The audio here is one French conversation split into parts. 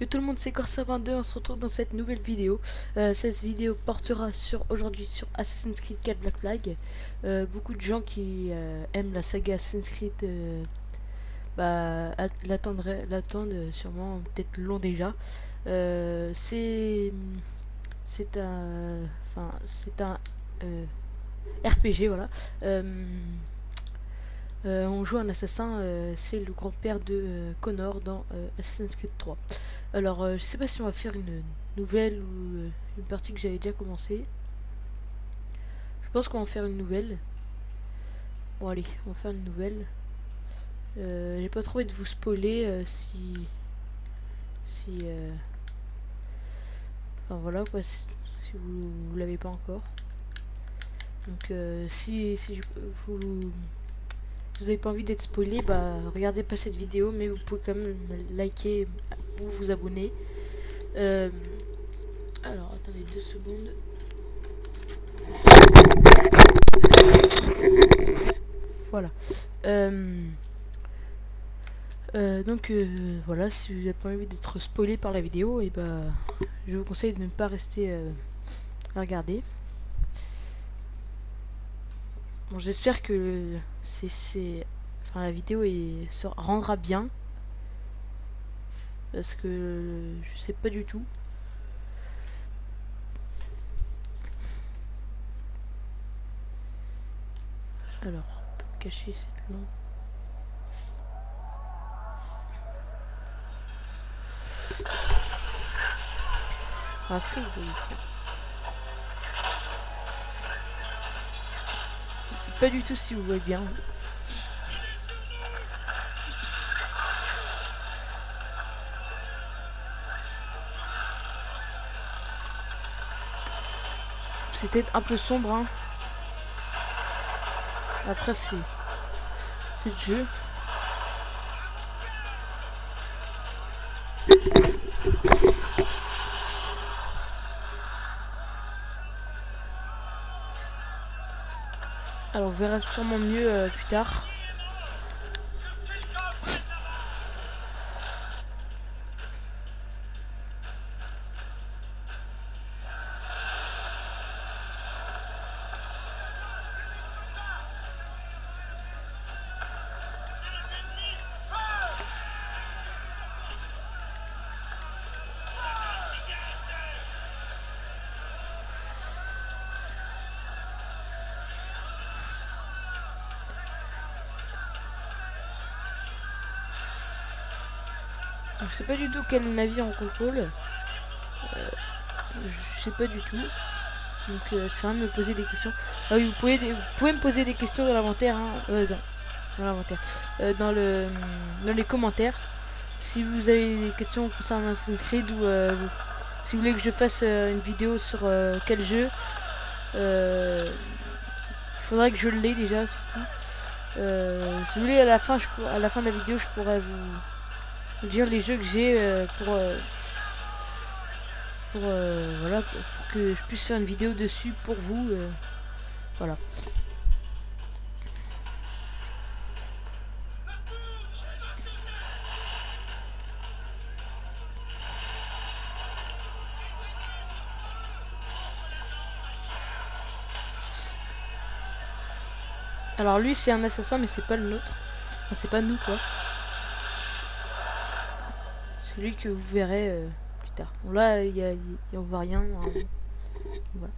Yo tout le monde, c'est Corsa22, on se retrouve dans cette nouvelle vidéo. Cette vidéo portera aujourd'hui sur Assassin's Creed 4 Black Flag. Beaucoup de gens qui aiment la saga Assassin's Creed l'attendent sûrement, peut-être long déjà. C'est un RPG, voilà. On joue un assassin, c'est le grand-père de Connor dans Assassin's Creed 3. Alors, je sais pas si on va faire une nouvelle ou une partie que j'avais déjà commencé. Je pense qu'on va en faire une nouvelle. Bon, allez, on va faire une nouvelle. J'ai pas trop envie de vous spoiler enfin voilà quoi, si vous l'avez pas encore. Donc, vous avez pas envie d'être spoilé, bah regardez pas cette vidéo, mais vous pouvez quand même liker ou vous abonner. Alors attendez 2 secondes. Voilà. Voilà, si vous n'avez pas envie d'être spoilé par la vidéo, et bah je vous conseille de ne pas rester à regarder. Bon, j'espère que la vidéo se rendra bien, parce que je sais pas du tout. Alors, on peut cacher cette lampe. Est-ce que vous voyez pas? Je sais pas du tout si vous voyez bien. C'était un peu sombre, hein. Après, c'est le jeu. Alors, on verra sûrement mieux plus tard. Je sais pas du tout quel navire on contrôle. Je sais pas du tout. Donc c'est rien de me poser des questions. Ah oui, vous pouvez me poser des questions dans l'inventaire, hein, dans l'inventaire, dans les commentaires. Si vous avez des questions concernant Assassin's Creed ou si vous voulez que je fasse une vidéo sur quel jeu, il faudrait que je l'ai déjà surtout. Si vous voulez à la fin de la vidéo, je pourrais vous dire les jeux que j'ai voilà, pour que je puisse faire une vidéo dessus pour vous. Voilà. Alors lui c'est un assassin mais c'est pas le nôtre. Enfin, c'est pas nous quoi. C'est lui que vous verrez plus tard. Bon là on voit rien. Hein. Voilà.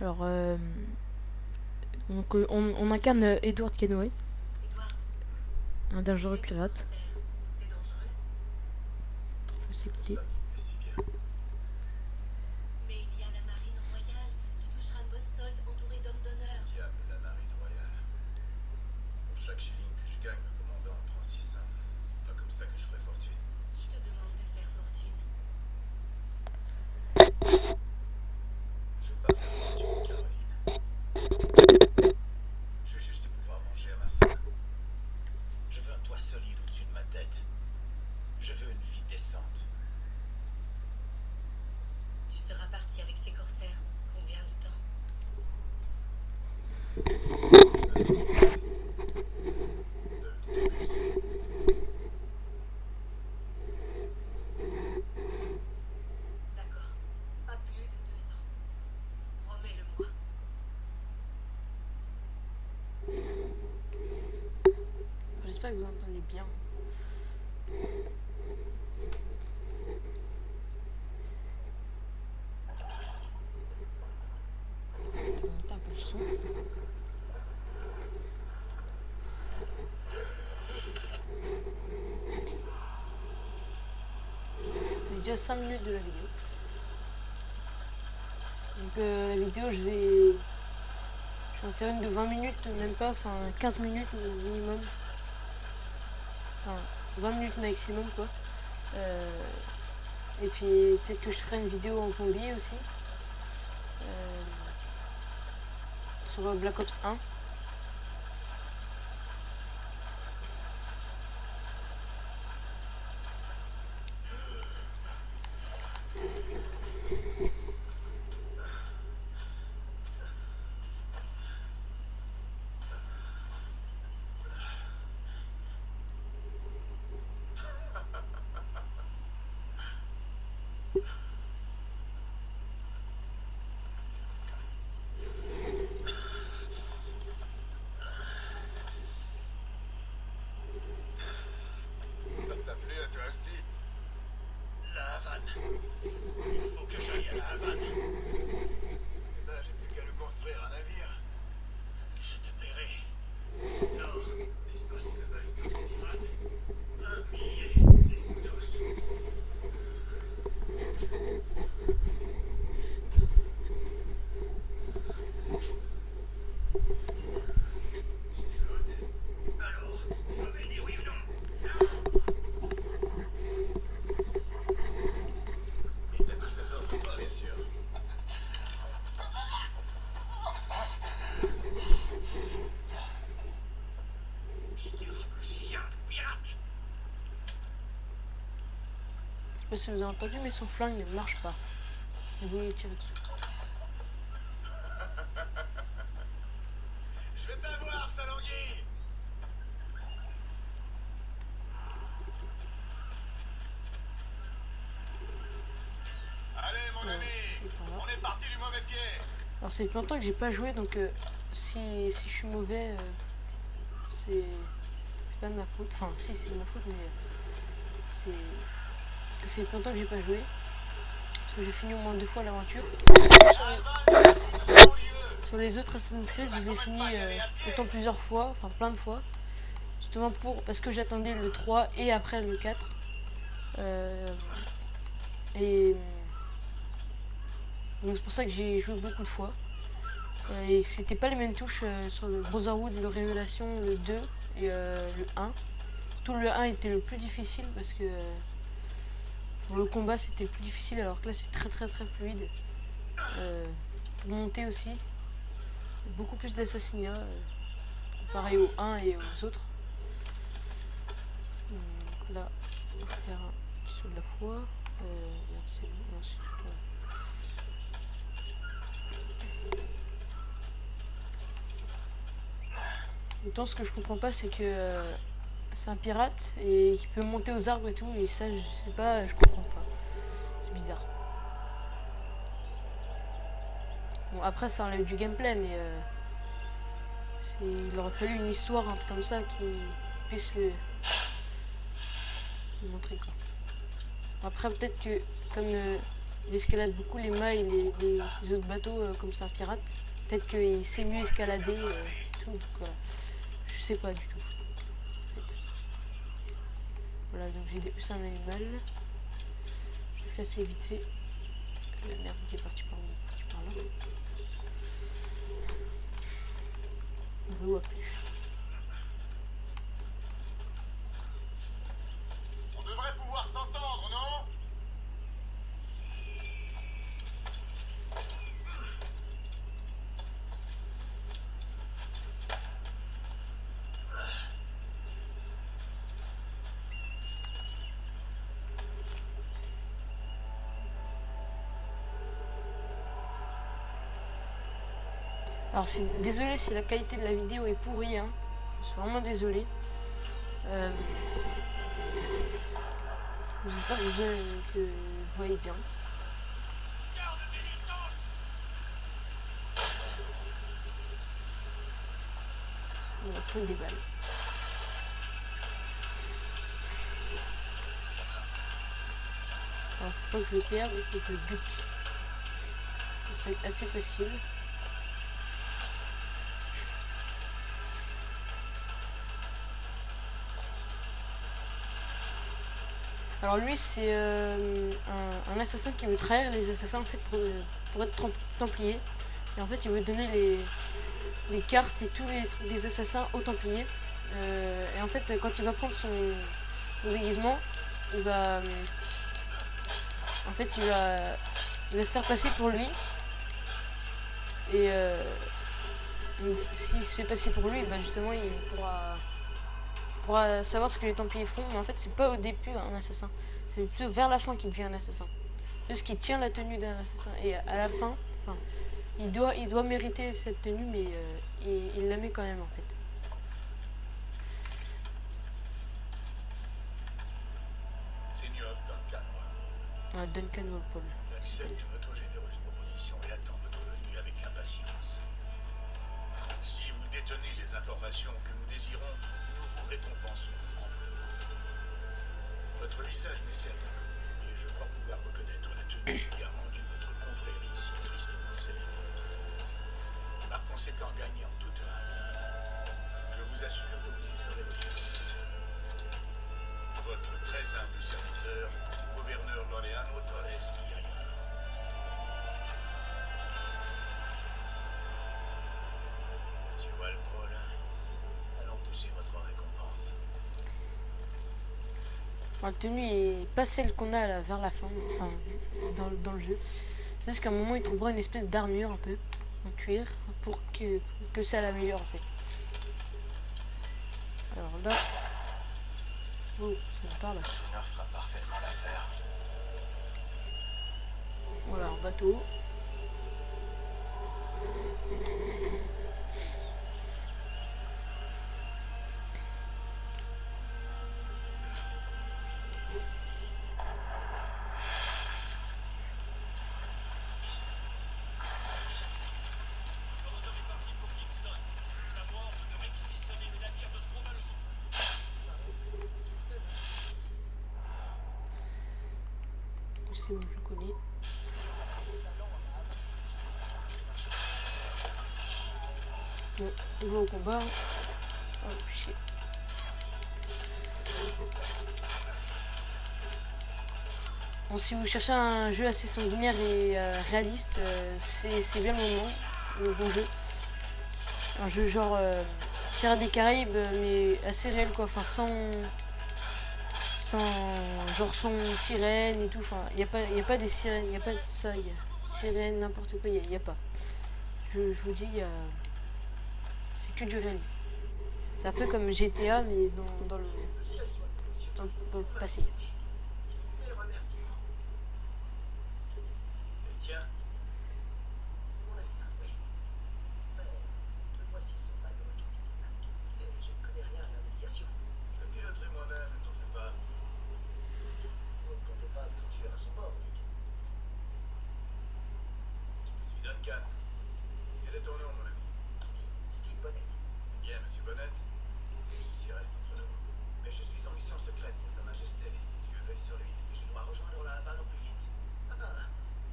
Alors donc on incarne Edward Kenway, un dangereux pirate. Je sais écouter. j'espère que vous entendez bien. On va monter un peu le son. J'ai déjà 5 minutes de la vidéo. Donc la vidéo, je vais en faire une de 20 minutes, même pas, enfin 15 minutes minimum. Enfin, 20 minutes maximum quoi. Et puis peut-être que je ferai une vidéo en zombie aussi. Sur Black Ops 1. Il faut que j'aille à la Havane. Là, j'ai plus qu'à le construire un navire. Je te paierai. Non, l'espace que veulent tous les pirates. 1 millier d'escudos. Je t'écoute. Alors, tu m'avais dit oui ou non? Bien sûr. Misérable chien de pirate. Je sais pas si vous avez entendu, mais son flingue ne marche pas. Il voulait tirer dessus. Je vais t'avoir, salonguier. Allez, mon ami, on est parti du mauvais pied. Alors c'est longtemps que j'ai pas joué, donc si je suis mauvais, c'est pas de ma faute. Enfin si, c'est de ma faute, mais c'est longtemps que j'ai pas joué. Parce que j'ai fini au moins 2 fois l'aventure. Sur les autres Assassin's Creed, je les ai finis autant plusieurs fois, enfin plein de fois. Justement parce que j'attendais le 3 et après le 4. Donc c'est pour ça que j'ai joué beaucoup de fois. Et c'était pas les mêmes touches sur le Brotherhood, le Révélation, le 2 et le 1. Tout le 1 était le plus difficile parce que pour le combat c'était le plus difficile, alors que là c'est très fluide. Pour monter aussi, beaucoup plus d'assassinats comparé au 1 et aux autres. Donc là, on va faire un saut de la foi. Autant ce que je comprends pas, c'est que c'est un pirate et qui peut monter aux arbres et tout, et ça je sais pas, je comprends pas. C'est bizarre. Bon, après ça enlève du gameplay, mais il aurait fallu une histoire, un truc comme ça qui puisse le montrer quoi. Après peut-être que comme il escalade beaucoup les mailles, les autres bateaux comme c'est un pirate, peut-être qu'il sait mieux escalader tout, donc voilà. Je sais pas du tout. En fait. Voilà, donc j'ai dépecé un animal. J'ai fait assez vite fait. La merde qui est partie par là. On ne le voit plus. On devrait pouvoir s'entendre, non? Alors désolé si la qualité de la vidéo est pourrie, hein. Je suis vraiment désolé. J'espère que vous voyez bien. On va trouver des balles. Alors, faut pas que je le perde, il faut que je le bute. Ça va être assez facile. Alors lui c'est un assassin qui veut trahir les assassins en fait pour être templier. Et en fait il veut donner les cartes et tous les trucs des assassins aux templiers. Et en fait quand il va prendre son déguisement, il va en fait il va se faire passer pour lui. Et s'il se fait passer pour lui, bah justement il pourra savoir ce que les templiers font. Mais en fait c'est pas au début un assassin, c'est plutôt vers la fin qu'il devient un assassin. Juste qu'il tient la tenue d'un assassin. Et à la fin, enfin, il doit mériter cette tenue, mais il la met quand même en fait. Seigneur Duncan, Duncan Walpole. j'accepte votre généreuse proposition et attends votre venue avec impatience. Si vous détenez les informations que nous désirons, nous vous récompensons amplement. Votre visage m'est certes inconnu, mais je crois pouvoir reconnaître la tenue qui a rendu votre confrérie si tristement célèbre. Par conséquent, gagnez en toute hâte. Je vous assure que vous y serez reconnu. Votre très humble serviteur, gouverneur Laureano Torres Villaya. Monsieur Walpole, allons toucher votre récompense. La tenue est pas celle qu'on a là, vers la fin, enfin dans le jeu. C'est juste qu'à un moment il trouvera une espèce d'armure un peu en cuir pour que ça l'améliore en fait. Alors là, oh, ça me parle. L'honneur fera parfaitement l'affaire. Voilà, un bateau. C'est bon, je connais. Bon, on va au combat. Oh shit. Bon, si vous cherchez un jeu assez sanguinaire et réaliste, c'est bien le moment, le bon jeu. Un jeu genre Pirates des Caraïbes, mais assez réel quoi, enfin sans sirène et tout, enfin y a pas des sirènes, il y a pas de ça, y a sirène, n'importe quoi, y a pas. Je vous dis, c'est que du réalisme. C'est un peu comme GTA mais dans le passé. C'est tien. C'est mon navire, oui. Mais me voici son malheureux capitaine. Et je ne connais rien à la navigation. Je le piloterai moi-même, ne t'en fais pas. Vous ne comptez pas me tuer à son bord, dites. Je suis Duncan. Quel est ton nom, mon ami? Steve Bonnet. Eh bien, monsieur Bonnet, ceci reste entre nous. Mais je suis en mission secrète pour Sa Majesté. Dieu veille sur lui, et je dois rejoindre la Havane au plus vite. Ah,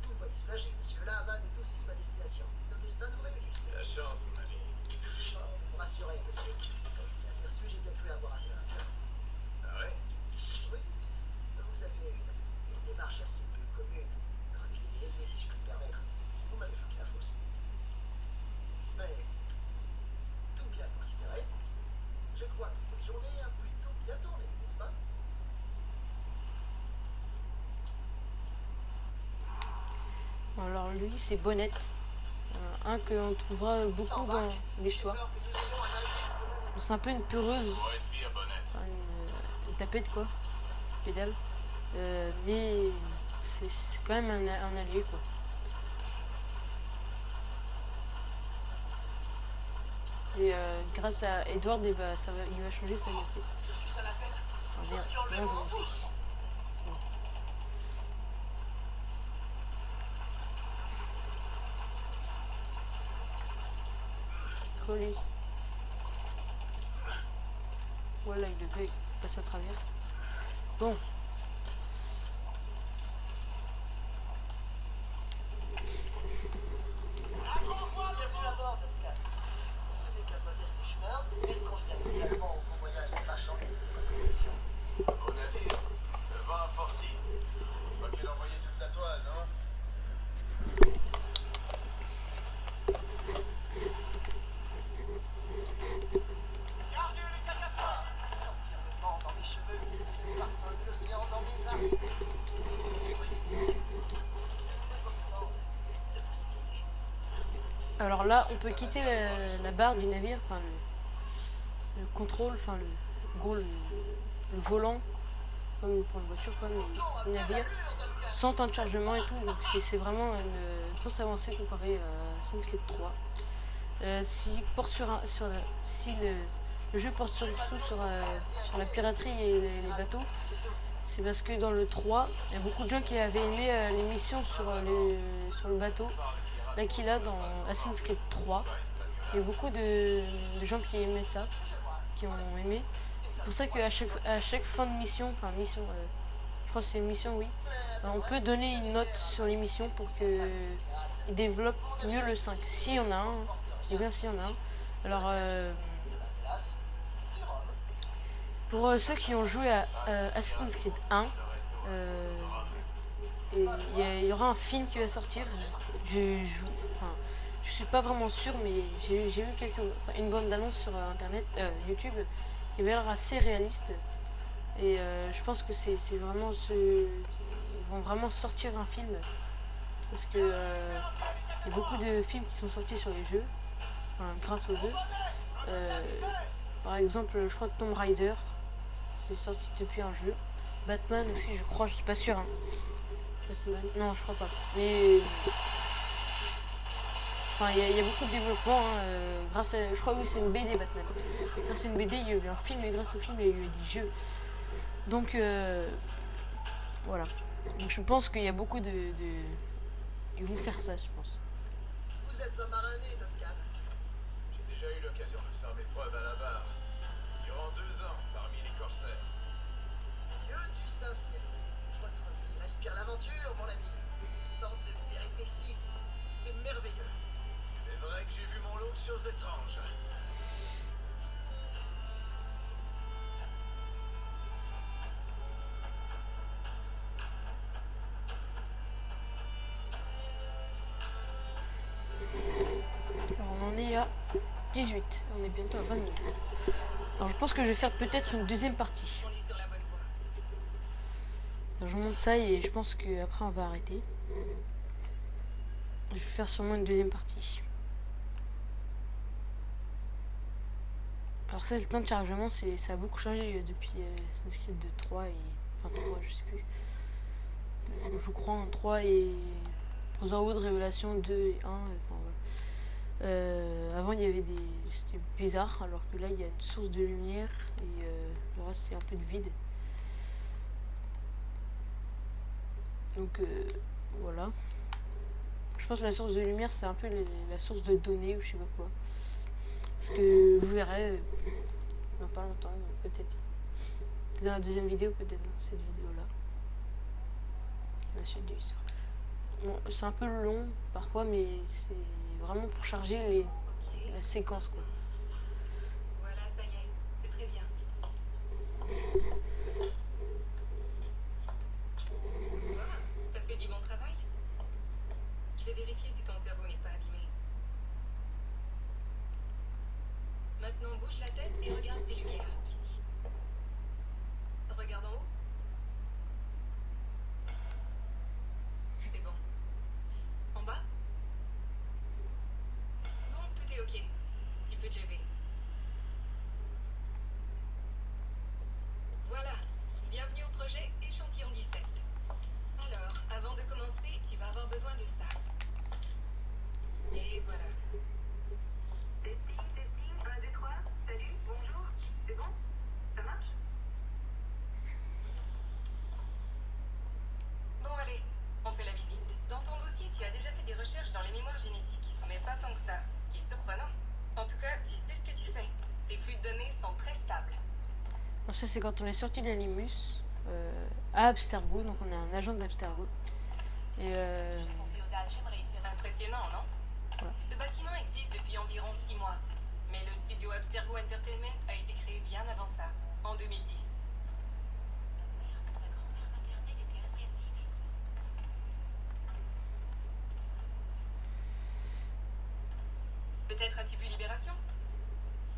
vous me voyez soulagé, monsieur. La Havane est aussi ma destination. Nos destins nous réunissent. C'est la chance, mon ami. Oh, vous me rassurez, monsieur. Quand je vous ai aperçu, j'ai bien cru avoir affaire à un pirate. Ah ouais? Oui, vous aviez une démarche assez peu commune, rapide et aisée, si je puis me permettre. Vous m'avez flanqué la fosse. Mais, tout bien considéré, je crois que cette journée a plutôt bien tourné, n'est-ce pas? Alors lui c'est Bonnet, un que l'on trouvera beaucoup dans l'histoire. C'est un peu une peureuse, Pour être pire, Bonnet. enfin, une tapette quoi, pédale, mais c'est quand même un allié quoi. Et grâce à Edward, eh ben, il va changer sa vie. Je suis à la peine. Ah, merde, non, volonté. Bon. Coller. Voilà, il le bug, il passe à travers. Bon. Alors là, on peut quitter la barre du navire, enfin le contrôle, enfin en gros le volant, comme pour une voiture, comme le navire, sans temps de chargement et tout. Donc c'est vraiment une grosse avancée comparée à Assassin's Creed 3. Si le jeu porte surtout sur la piraterie et les bateaux, c'est parce que dans le 3, il y a beaucoup de gens qui avaient aimé les missions sur le bateau, l'Aquila dans Assassin's Creed 3. Il y a beaucoup de gens qui aimaient ça, qui ont aimé. C'est pour ça qu'à chaque fin de mission, enfin mission, je crois que c'est une mission, oui, on peut donner une note sur les missions pour qu'ils développent mieux le 5. S'il y en a un, je dis bien s'il y en a un. Alors, pour ceux qui ont joué à Assassin's Creed 1, il y aura un film qui va sortir. Je suis pas vraiment sûr, mais j'ai vu une bande d'annonce sur internet, YouTube, qui avait l'air assez réaliste. Et je pense que c'est vraiment ils vont vraiment sortir un film, parce que il y a beaucoup de films qui sont sortis sur les jeux, enfin, grâce aux jeux. Par exemple, je crois que Tomb Raider, c'est sorti depuis un jeu. Batman aussi, je crois, je suis pas sûr. Hein. Batman, non, je crois pas. Mais enfin, il y a beaucoup de développement. Hein, je crois oui, c'est une BD Batman. Grâce à une BD, il y a eu un film, et grâce au film, il y a eu des jeux. Donc voilà. Donc je pense qu'il y a beaucoup ils vont faire ça, je pense. Vous êtes un marin né, Duncan. J'ai déjà eu l'occasion de faire mes preuves à la barre. Durant 2 ans, parmi les corsaires. Dieu du Saint-Ciel. Votre vie respire l'aventure, mon ami. Tant de péripéties. C'est merveilleux. C'est vrai que j'ai vu mon lot de choses étranges. Alors on en est à 18. On est bientôt à 20 minutes. Alors je pense que je vais faire peut-être une deuxième partie. On est sur la bonne voie. Alors, je vous montre ça et je pense qu'après on va arrêter. Je vais faire sûrement une deuxième partie. Alors ça, le temps de chargement, ça a beaucoup changé depuis Assassin's Creed 3 et... Enfin 3, je sais plus. Je crois en 3 et... Brotherhood, Révélation 2 et 1, enfin voilà. Avant il y avait c'était bizarre, alors que là il y a une source de lumière et le reste c'est un peu de vide. Donc voilà. Je pense que la source de lumière c'est un peu la source de données ou je sais pas quoi. Parce que vous verrez dans pas longtemps, peut-être dans la deuxième vidéo, peut-être dans cette vidéo là. La suite de l'histoire. Bon, c'est un peu long parfois, mais c'est vraiment pour charger la séquence quoi. Voilà, ça y est, c'est très bien. T'as fait du bon travail. Je vais vérifier si ton cerveau n'est pas abîmé. Maintenant, bouge la tête et regarde ces lumières, ici. Regarde en haut. C'est bon. En bas? Bon, tout est ok. Tu peux te lever. Voilà. Bienvenue au projet Échantillon 17. Alors, avant de commencer, tu vas avoir besoin de ça. Et voilà. Testing, 1, 2, 3. Salut, bonjour. C'est bon? Ça marche? Bon, allez, on fait la visite. Dans ton dossier, tu as déjà fait des recherches dans les mémoires génétiques, mais pas tant que ça, ce qui est surprenant. En tout cas, tu sais ce que tu fais. Tes flux de données sont très stables. Donc ça c'est quand on est sorti d'Animus à Abstergo, donc on est un agent d'Abstergo. Et Impressionnant, non? Voilà. Ce bâtiment existe depuis environ 6 mois, mais le studio Abstergo Entertainment a été créé bien avant ça, en 2010. Sa grand-mère maternelle était asiatique. Peut-être as-tu vu Libération?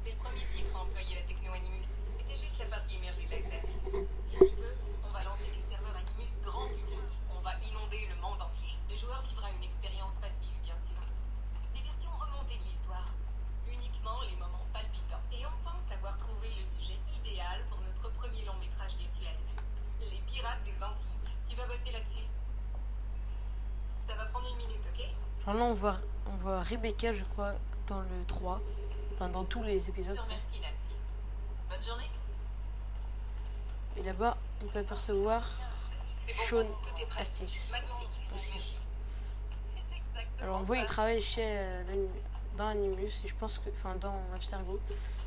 C'est le premier titre à employer la techno Animus. C'était juste la partie émergée de l'iceberg. D'ici peu, on va lancer des serveurs Animus grand public. On va inonder le monde entier. Le joueur vivra une expérience passive, bien sûr. Des versions remontées Alors là, on voit Rebecca, je crois, dans le 3. Enfin, dans tous les Je épisodes. te remercie, Nancy. Bonne journée. Et là-bas, on peut apercevoir C'est bon, Sean tout est prêt. Hastings Magnifique. aussi. Merci. C'est exactement Alors on voit, il ça. travaille dans Animus, et je pense que, enfin, dans Abstergo.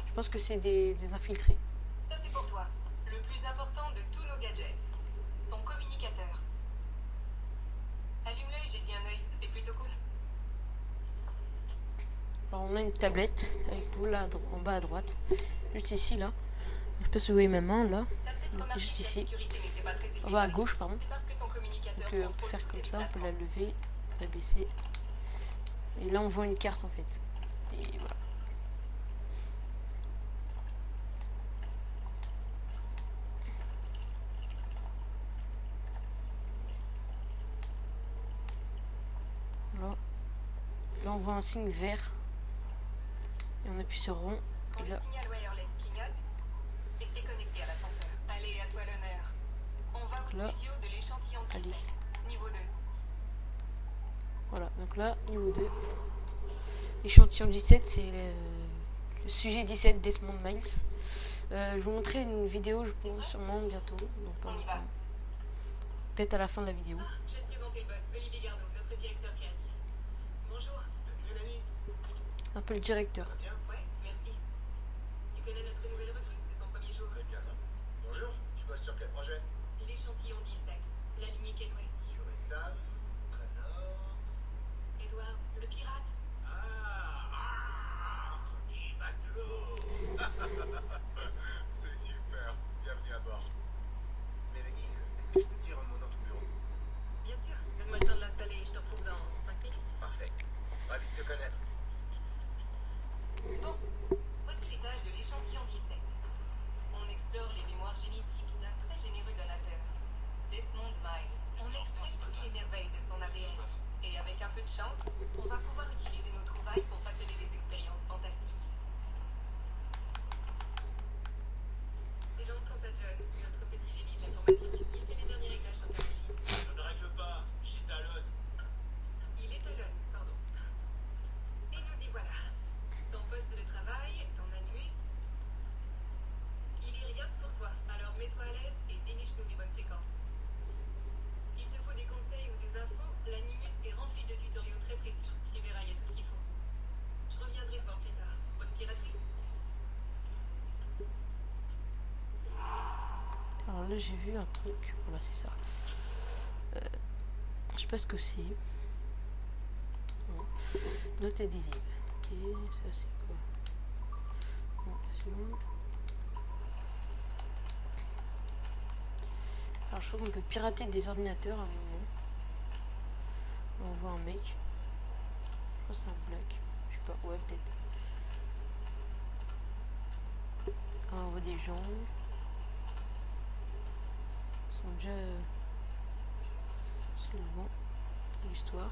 Je pense que c'est des infiltrés. Ça, c'est pour toi. Le plus important de tous nos gadgets. Ton communicateur. Allume-le et j'ai dit un œil. C'est plutôt cool. Alors on a une tablette avec nous là en bas à droite, juste ici là. Je sais pas si vous voyez ma main là, T'as peut-être donc, remarqué juste que la ici, sécurité n'était pas très en bas à efficace. gauche pardon. C'est parce que ton communicateur Donc on peut contrôle faire tous comme tes ça, on peut la déplacements. lever, la baisser. Et là on voit une carte en fait. Et voilà. Voilà. Là on voit un signe vert. Et on appuie sur rond. Quand Et le là, signal wireless clignote, c'est que t'es connecté à l'ascenseur. Allez, à toi l'honneur. On va au Là. studio de l'échantillon 17, Allez. niveau 2. voilà, donc là, niveau 2. Échantillon 17, c'est le sujet 17 Desmond Miles. Je vais vous montrer une vidéo, je pense, sûrement bientôt. Donc, pas On y longtemps. va. Peut-être à la fin de la vidéo. Je vais te présenter le boss, Olivier Gardot, notre directeur créatif. Bonjour. Salut Mélanie. C'est un peu le directeur. Bien. Ouais, merci. Tu connais notre nouvelle recrue, c'est son premier jour. Très bien. Bonjour. Tu bosses sur quel projet? L'échantillon 17, la lignée Kenway. Sur une dame. Prénom. Edward, le pirate. Petit matelot. C'est super. Bienvenue à bord. Mélanie, est-ce que je peux te dire un mot dans ton bureau? Bien sûr, donne-moi le temps de l'installer, je te retrouve dans 5 minutes. Parfait. Ravi de te connaître. Bon, voici les tâches de l'échantillon 17. On explore les mémoires génétiques d'un très généreux donateur, Desmond Miles. On extrait toutes les merveilles de son ADN. Et avec un peu de chance, on va pouvoir utiliser nos trouvailles pour partager des expériences fantastiques. Ces jambes sont à John, notre petit génie de l'informatique. Il fait les derniers réglages sur ta machine. Je ne règle pas, j'étalonne. Il étalonne, pardon. Et nous y voilà. Ton poste de travail, ton animus. Il est rien que pour toi, alors mets-toi à l'aise et déniche-nous des bonnes séquences. S'il te faut des conseils ou des infos, l'animus est rempli de tutoriaux très précis. Tu verras, il y a tout ce qu'il faut. Je reviendrai te voir plus tard. Bonne piraterie. Alors là, j'ai vu un truc. Voilà, c'est ça. Je sais pas ce que c'est. Note adhésive. Ok, ça c'est quoi? Bon, c'est bon. Alors je crois qu'on peut pirater des ordinateurs à un moment. On voit un mec. Je crois que c'est un black. Je sais pas, ouais peut-être. Ah, on voit des gens. Ils sont déjà sur le banc de l'histoire.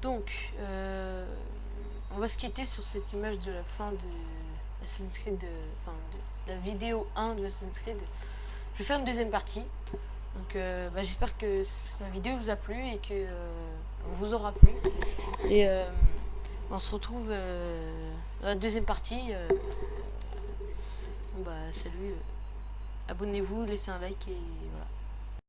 Donc, on va se quitter sur cette image de la fin de Assassin's Creed, de la vidéo 1 de Assassin's Creed. Je vais faire une deuxième partie. Donc, j'espère que la vidéo vous a plu et que on vous aura plu. Et on se retrouve dans la deuxième partie. Bon, salut. Abonnez-vous, laissez un like et voilà.